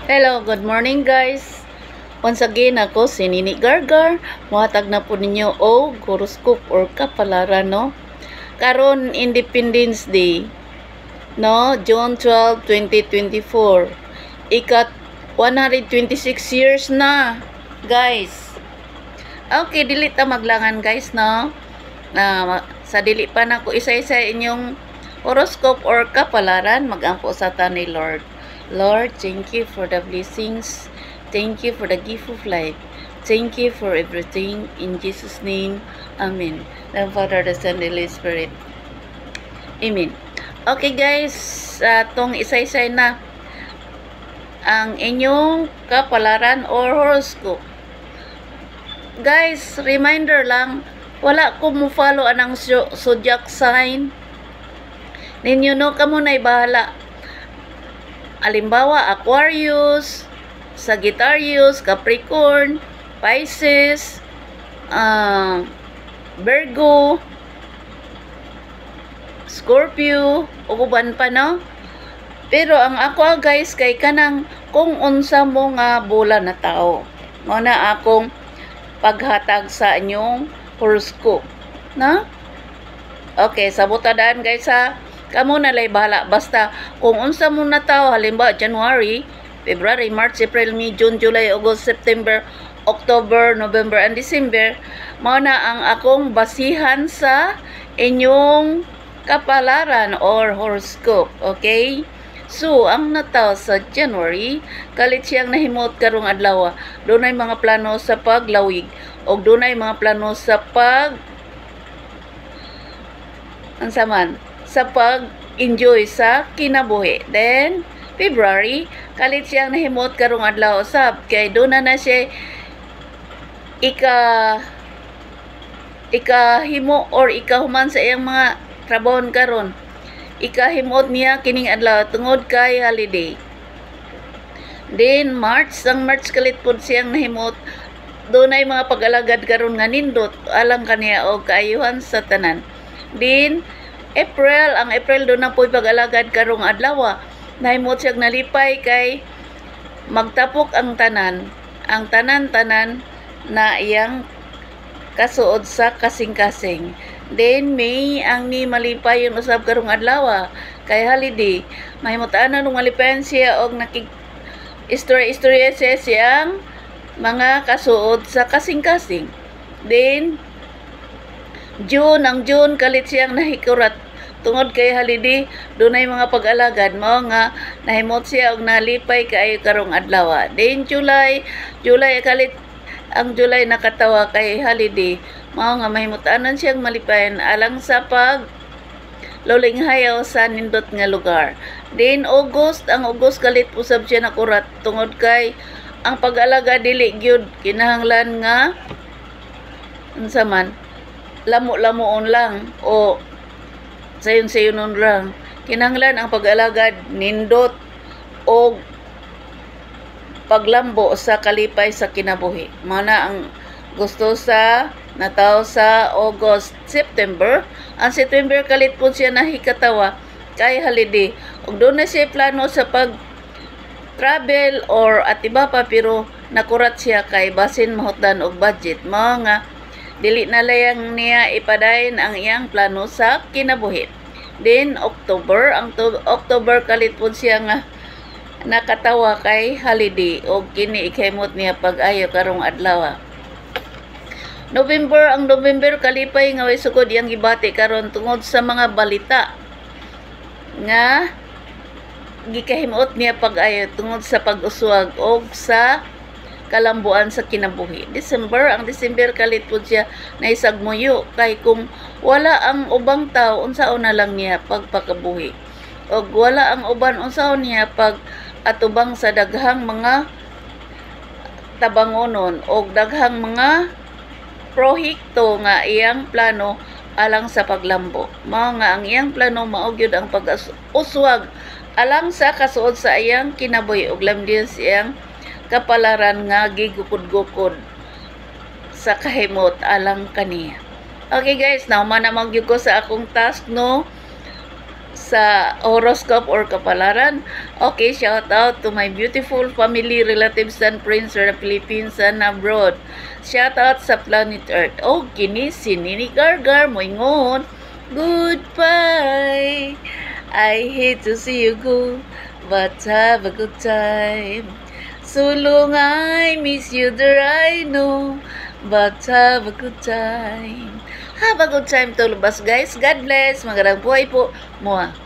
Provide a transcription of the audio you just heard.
Hello, good morning guys. Once again ako si Nini Gargar. Muhatag na po ninyo o horoscope or kapalaran no. Karon Independence Day no, June 12, 2024. Ikat 126 years na, guys. Okay, dili ta maglangan guys no. Sa dili pa na ko isa-isa inyong horoscope or kapalaran, magampo sa ta ni Lord. Lord, thank you for the blessings. Thank you for the gift of life. Thank you for everything. In Jesus' name, Amen. The Father, the Son, the Holy Spirit. Amen. Okay guys, tong isa-isay na ang inyong kapalaran or horoscope. Guys, reminder lang, wala ko mo follow anang zodiac sign. Ninyo no, kamo na'y bahala. Halimbawa, Aquarius, Sagittarius, Capricorn, Pisces, Virgo, Scorpio, uban pa no? Pero ang ako guys, kay kanang kung unsa mo nga bulan na tao. Mo na akong paghatag sa inyong horoscope. Na? Okay, sabutadaan guys ha. Kamo na lay bahala. Basta, kung unsa mo na tao, halimbawa, January, February, March, April, May, June, July, August, September, October, November, and December, mao na ang akong basihan sa inyong kapalaran or horoscope. Okay? So, ang nataw sa January, kalit siyang nahimot karong adlaw. Dunay mga plano sa paglawig o dunay mga plano sa sa pag-enjoy sa kinabuhi. Then, February, kalit siyang nahimot karong adlaw usab kay doon na siya ikahimo or ikahuman sa iyang mga trabahon karon. Ikahimot niya kining adlaw tungod kay holiday. Then, ang March kalit pod siyang nahimot doon ay mga pag-alagad karon nga nindot alang kaniya og kaayuhan sa tanan. Then, ang April doon na po'y pag-alagad karong adlaw. Nahimot siyang nalipay kay magtapok ang tanan na iyang kasuod sa kasing-kasing. Then May ang ni malipay yung usab karong adlaw kay holiday. Mahimutaan na nung malipayan siya og istorya siya siyang mga kasuod sa kasing-kasing. Then ang June kalit siyang nahikurat tungod kay holiday, dunay mga pag-alagad mo nga nahimot siya og nalipay kaayo karong adlaw. Then July kalit ang July nakatawa kay holiday, mao nga mahimutanan siyang malipayan alang sa pag lolinghayaw sa nindot nga lugar. Then ang August kalit usab siya nakurat tungod kay ang pag-alaga dili gyud kinahanglan nga unsa man lamo-lamoon lang o sayon-sayonon lang. Kinahanglan ang pag-alagad nindot o paglambo sa kalipay sa kinabuhi. Mana ang gusto sa nataw sa August, September. Ang September kalit po siya nahikatawa kay holiday. Ug doon na siya plano sa pag-travel or at iba pa pero nakurat siya kay basin mahutdan og budget. Mga dili na layang niya ipadayon ang iyang plano sa kinabuhi. Then October, October kalit po siya nga nakatawa kay holiday o kini ikahimot niya pag-ayo karong adlaw. Ang November kalipay nga way sugod iyang gibati karon tungod sa mga balita nga gikahimot niya pag-ayo tungod sa pag-uswag o sa kalambuan sa kinabuhi. Ang December kalit po siya naisagmuyo kay kung wala ang ubang tao unsaon na lang niya pagpakabuhi o wala ang uban unsaon niya pag atubang sa daghang mga tabangonon o daghang mga prohekto nga iyang plano alang sa paglambo. Mao nga ang iyang plano mao gyud ang pag-uswag alang sa kasuod sa iyang kinabuhi ug lamdin siyang kapalaran nga gigukod-gukod sa kahimot alang kaniya. Okay guys, now man na magyud ko sa akong task no. sa horoscope or kapalaran. Okay, shout out to my beautiful family, relatives, and friends sa Philippines and abroad. Shout out sa planet Earth. Oh, kini si Nini Gargar moingon. Goodbye. I hate to see you go, but have a good time. Sulong I miss you there I know, but have a good time. Have a good time to lubas guys. God bless. Magandang buhay po. Mua.